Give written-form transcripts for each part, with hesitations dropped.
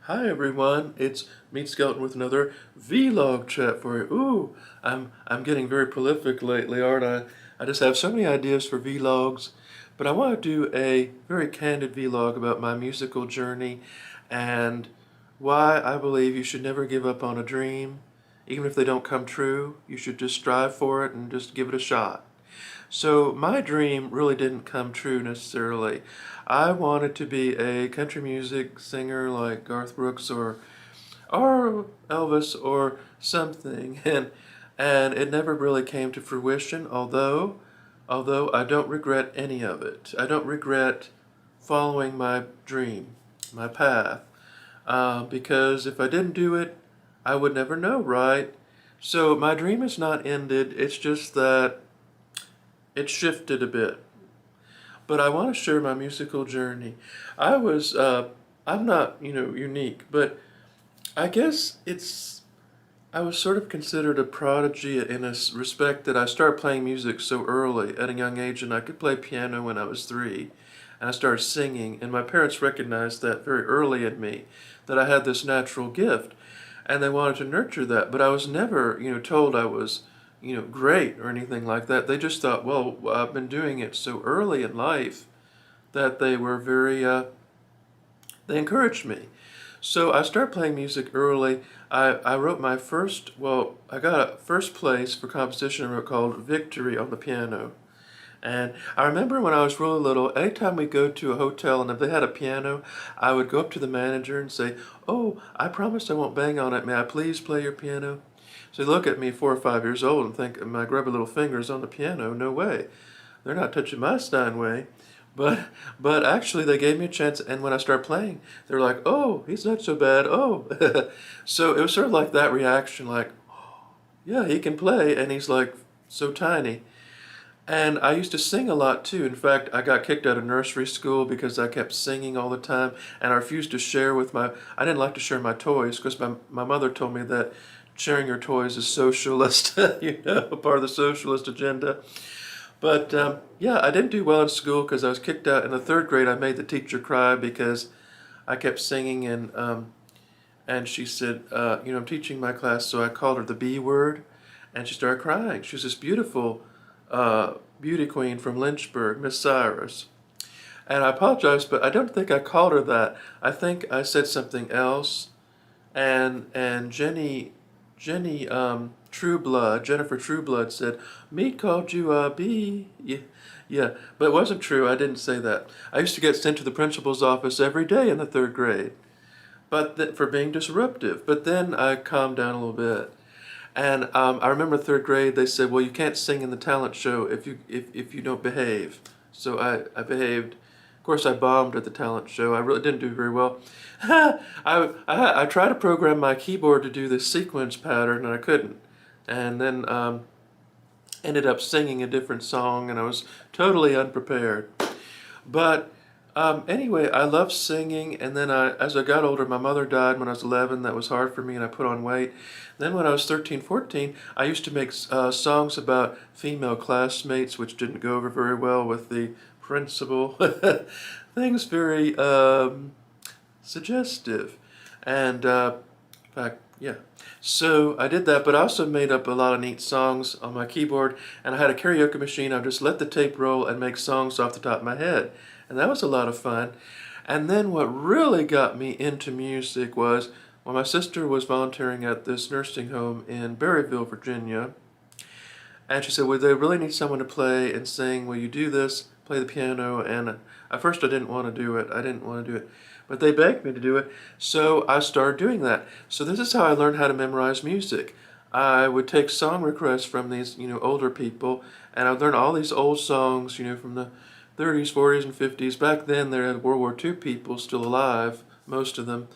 Hi everyone, it's Meat Skeleton with another vlog chat for you. Ooh, I'm getting very prolific lately, aren't I? I just have so many ideas for vlogs, but I want to do a very candid vlog about my musical journey and why I believe you should never give up on a dream. Even if they don't come true, you should just strive for it and just give it a shot. So my dream really didn't come true necessarily. I wanted to be a country music singer like Garth Brooks or Elvis or something, and it never really came to fruition. Although I don't regret any of it. I don't regret following my dream, my path, because if I didn't do it, I would never know, right? So my dream is not ended. It's just that it shifted a bit. But I want to share my musical journey. I was, I'm not, unique, but I guess I was sort of considered a prodigy in a respect that I started playing music so early at a young age, and I could play piano when I was 3, and I started singing, and my parents recognized that very early in me, that I had this natural gift, and they wanted to nurture that, but I was never, told I was, great or anything like that. They just thought, well, I've been doing it so early in life that they were they encouraged me. So I started playing music early. I wrote my first, well, I got a first place for composition I wrote called Victory on the piano. And I remember when I was really little, anytime we go to a hotel and if they had a piano, I would go up to the manager and say, "Oh, I promise I won't bang on it. May I please play your piano?" So they look at me 4 or 5 years old and think my grubby little fingers on the piano. No way. They're not touching my Steinway. But actually they gave me a chance, and when I started playing, they were like, "Oh, he's not so bad. Oh." So it was sort of like that reaction, like, yeah, he can play, and he's like so tiny. And I used to sing a lot too. In fact, I got kicked out of nursery school because I kept singing all the time, and I refused to share with I didn't like to share my toys because my mother told me that sharing your toys is socialist, part of the socialist agenda. But yeah, I didn't do well in school because I was kicked out. In the third grade, I made the teacher cry because I kept singing, and she said, I'm teaching my class, so I called her the B word, and she started crying. She was this beautiful beauty queen from Lynchburg, Miss Cyrus. And I apologize, but I don't think I called her that. I think I said something else, and Jenny Trueblood, Jennifer Trueblood said, "Meat called you a bee." Yeah, yeah, but it wasn't true. I didn't say that. I used to get sent to the principal's office every day in the third grade, for being disruptive. But then I calmed down a little bit. And I remember third grade, they said, "Well, you can't sing in the talent show if you don't behave." So I behaved. Of course, I bombed at the talent show. I really didn't do very well. I tried to program my keyboard to do this sequence pattern, and I couldn't. And then ended up singing a different song, and I was totally unprepared. But anyway, I loved singing, and then as I got older, my mother died when I was 11. That was hard for me, and I put on weight. Then when I was 13, 14, I used to make songs about female classmates, which didn't go over very well with the principal. Things very suggestive. And in fact, yeah. So I did that, but I also made up a lot of neat songs on my keyboard, and I had a karaoke machine. I just let the tape roll and make songs off the top of my head. And that was a lot of fun. And then what really got me into music was when my sister was volunteering at this nursing home in Berryville, Virginia, and she said, "Well, they really need someone to play and sing. Will you do this? Play the piano?" And at first I didn't want to do it. I didn't want to do it. But they begged me to do it. So I started doing that. So this is how I learned how to memorize music. I would take song requests from these, older people, and I'd learn all these old songs, from the 30s, 40s, and 50s. Back then, there had World War II people still alive, most of them.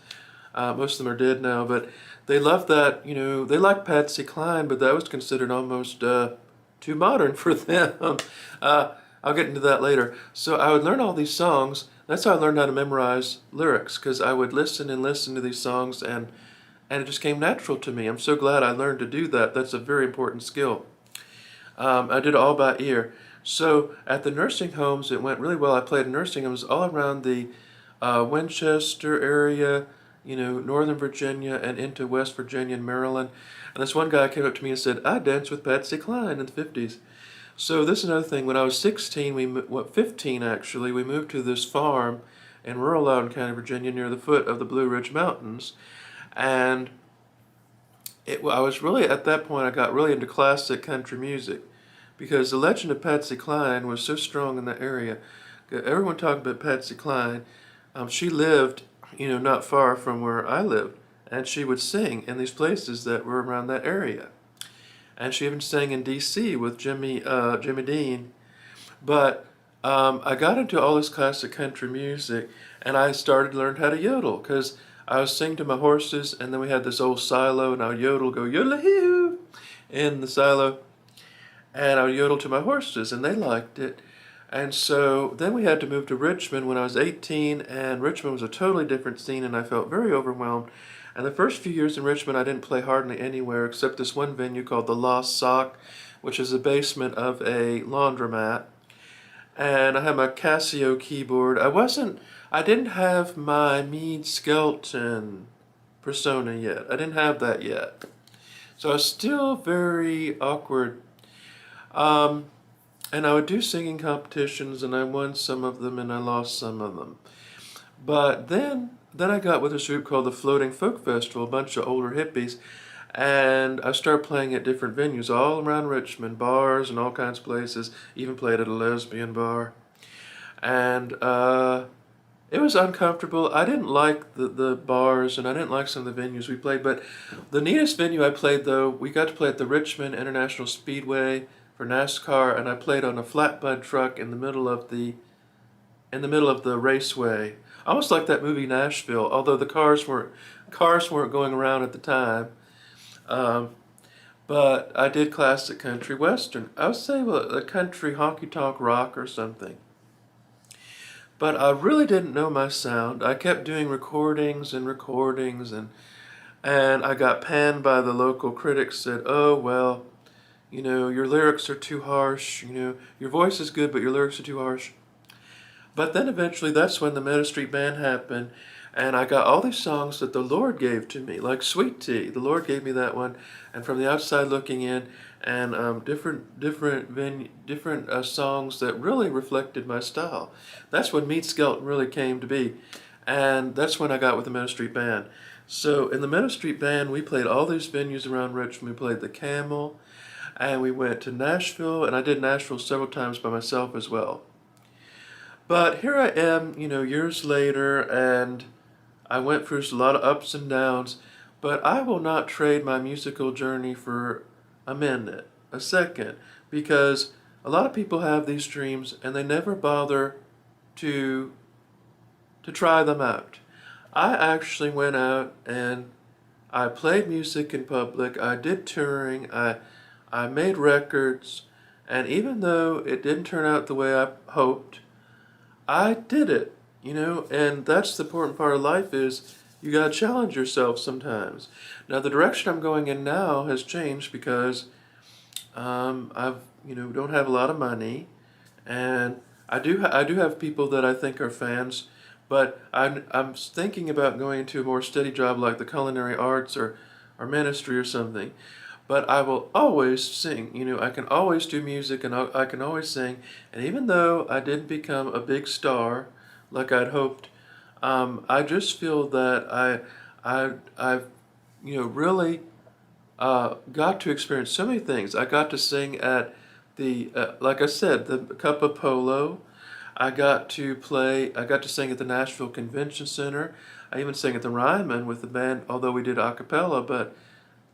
Most of them are dead now, but they loved that, they liked Patsy Cline, but that was considered almost too modern for them. I'll get into that later. So I would learn all these songs. That's how I learned how to memorize lyrics, because I would listen and listen to these songs, and it just came natural to me. I'm so glad I learned to do that. That's a very important skill. I did it all by ear. So at the nursing homes, it went really well. I played in nursing homes all around the Winchester area, Northern Virginia and into West Virginia and Maryland. And this one guy came up to me and said, I danced with Patsy Cline in the 50s. So this is another thing. When I was 16, 15 actually, we moved to this farm in rural Loudoun County, Virginia, near the foot of the Blue Ridge Mountains. And I was really, at that point, I got really into classic country music because the legend of Patsy Cline was so strong in that area. Everyone talked about Patsy Cline. She lived, not far from where I lived, and she would sing in these places that were around that area. And she even sang in D.C. with Jimmy Dean. But I got into all this classic country music, and I started to learn how to yodel because I was singing to my horses, and then we had this old silo, and I would yodel, go yodel-hee-hoo in the silo, and I would yodel to my horses, and they liked it. And so then we had to move to Richmond when I was 18, and Richmond was a totally different scene, and I felt very overwhelmed. And the first few years in Richmond, I didn't play hardly anywhere except this one venue called the Lost Sock, which is the basement of a laundromat. And I had my Casio keyboard. I didn't have my Meade Skelton persona yet. I didn't have that yet. So I was still very awkward. And I would do singing competitions, and I won some of them, and I lost some of them. But then I got with this group called the Floating Folk Festival, a bunch of older hippies, and I started playing at different venues all around Richmond, bars and all kinds of places, even played at a lesbian bar. And it was uncomfortable. I didn't like the bars, and I didn't like some of the venues we played, but the neatest venue I played, though, we got to play at the Richmond International Speedway for NASCAR, and I played on a flatbed truck in the middle of the raceway, almost like that movie Nashville. Although the cars weren't going around at the time, but I did classic country western. I would say a country honky tonk rock or something. But I really didn't know my sound. I kept doing recordings, and I got panned by the local critics. Said, "Oh well, your lyrics are too harsh, your voice is good, but your lyrics are too harsh." But then eventually that's when the Meadow Street Band happened, and I got all these songs that the Lord gave to me, like Sweet Tea. The Lord gave me that one, and From the Outside Looking In, and different songs that really reflected my style. That's when Meade Skelton really came to be, and that's when I got with the Meadow Street Band. So in the Meadow Street Band, we played all these venues around Richmond. We played the Camel, and we went to Nashville, and I did Nashville several times by myself as well. But here I am, years later, and I went through a lot of ups and downs, but I will not trade my musical journey for a minute, a second, because a lot of people have these dreams and they never bother to try them out. I actually went out and I played music in public, I did touring, I made records, and even though it didn't turn out the way I hoped, I did it, and that's the important part of life is you gotta challenge yourself sometimes. Now the direction I'm going in now has changed because I've don't have a lot of money, and I do have people that I think are fans, but I'm thinking about going into a more steady job like the culinary arts or ministry or something. But I will always sing. I can always do music, and I can always sing. And even though I didn't become a big star like I'd hoped, I just feel that I've really got to experience so many things. I got to sing at the like I said, the Cup of Polo. I got to sing at the Nashville Convention Center. I even sang at the Ryman with the band, although we did a cappella, but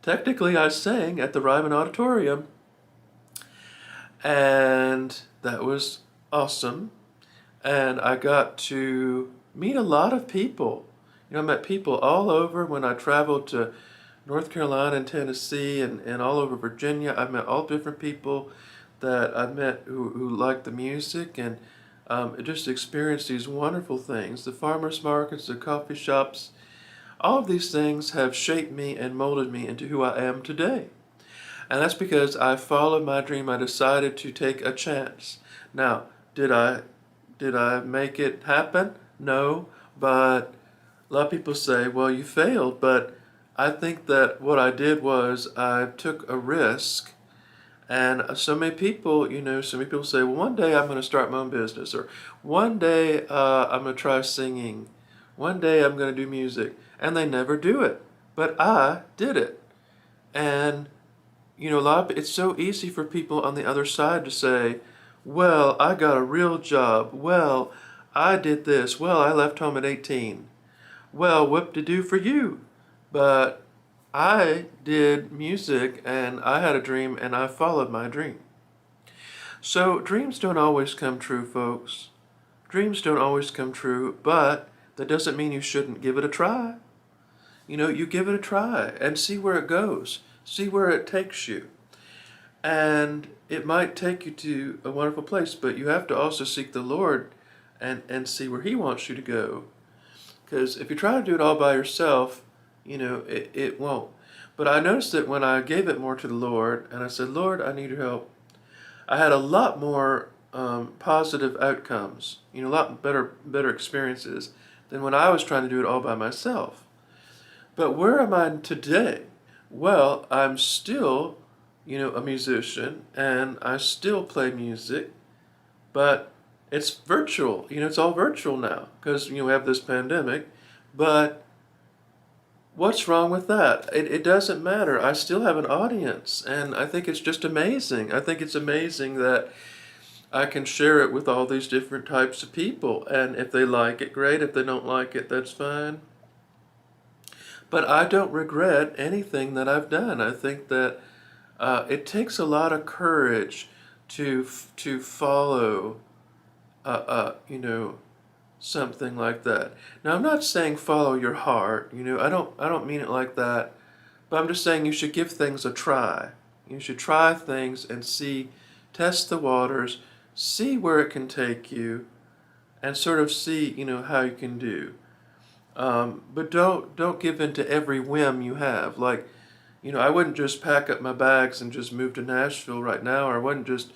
technically I sang at the Ryman Auditorium, and that was awesome. And I got to meet a lot of people. I met people all over when I traveled to North Carolina and Tennessee and all over Virginia. I met all different people that I met who liked the music, and just experienced these wonderful things. The farmers markets, the coffee shops, all of these things have shaped me and molded me into who I am today. And that's because I followed my dream. I decided to take a chance. Now, did I make it happen? No, but lot of people say, well, you failed, but I think that what I did was I took a risk. And so many people, so many people say, well, one day I'm going to start my own business, or one day I'm going to try singing, one day I'm going to do music, and they never do it. But I did it. And, it's so easy for people on the other side to say, well, I got a real job. Well, I did this. Well, I left home at 18. Well, whoop-de-doo for you. But I did music and I had a dream and I followed my dream. So dreams don't always come true, folks. Dreams don't always come true, but that doesn't mean you shouldn't give it a try. You give it a try and see where it goes. See where it takes you. And it might take you to a wonderful place, but you have to also seek the Lord and see where He wants you to go. Because if you try to do it all by yourself, it won't. But I noticed that when I gave it more to the Lord, and I said, Lord, I need your help, I had a lot more positive outcomes, a lot better experiences than when I was trying to do it all by myself. But where am I today? Well, I'm still, a musician, and I still play music, but it's virtual. It's all virtual now because, we have this pandemic. But what's wrong with that? It doesn't matter. I still have an audience, and I think it's just amazing. I think it's amazing that I can share it with all these different types of people, and if they like it, great. If they don't like it, that's fine. But I don't regret anything that I've done. I think that it takes a lot of courage to follow, something like that. Now, I'm not saying follow your heart. I don't mean it like that. But I'm just saying you should give things a try. You should try things and test the waters, see where it can take you, and sort of see, how you can do. But don't give in to every whim you have. Like, I wouldn't just pack up my bags and just move to Nashville right now, or I wouldn't just,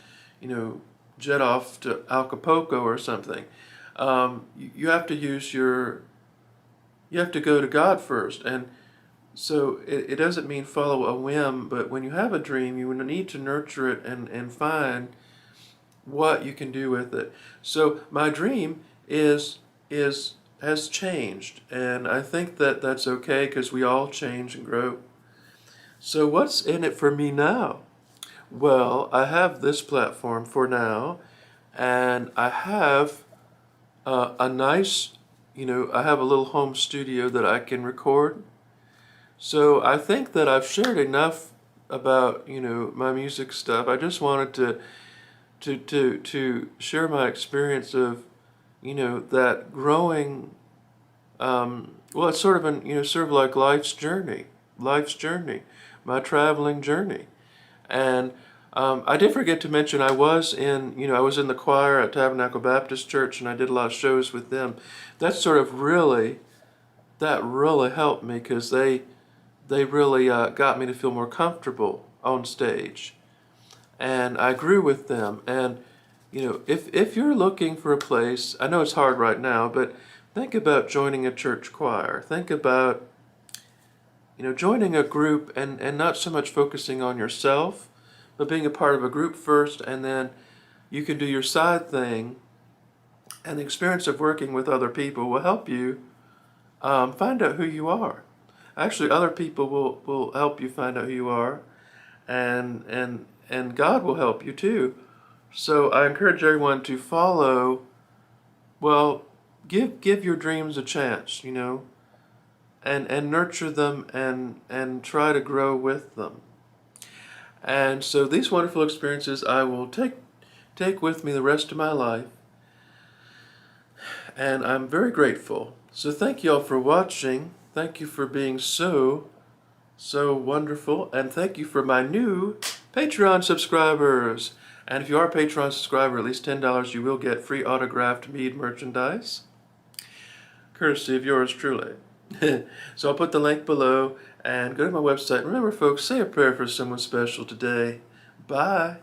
jet off to Acapulco or something. You have to you have to go to God first. And so it doesn't mean follow a whim, but when you have a dream, you need to nurture it and find what you can do with it. So my dream has changed, and I think that that's okay because we all change and grow. So what's in it for me now? Well, I have this platform for now, and I have a nice, I have a little home studio that I can record. So I think that I've shared enough about, my music stuff. I just wanted to share my experience of, that growing, well, it's sort of like life's journey, my traveling journey. And I did forget to mention I was in the choir at Tabernacle Baptist Church, and I did a lot of shows with them. That really helped me because they really got me to feel more comfortable on stage. And I grew with them. And, if you're looking for a place, I know it's hard right now, but think about joining a church choir. Think about, joining a group and not so much focusing on yourself, but being a part of a group first, and then you can do your side thing. And the experience of working with other people will help you find out who you are. Actually, other people will help you find out who you are, and God will help you too. So I encourage everyone to follow. Well, give your dreams a chance, and nurture them and try to grow with them. And so these wonderful experiences I will take with me the rest of my life, and I'm very grateful. So thank you all for watching. Thank you for being so wonderful, and thank you for my new Patreon subscribers. And if you are a Patreon subscriber, at least $10, you will get free autographed Mead merchandise, courtesy of yours truly. So I'll put the link below, and go to my website. Remember, folks, say a prayer for someone special today. Bye.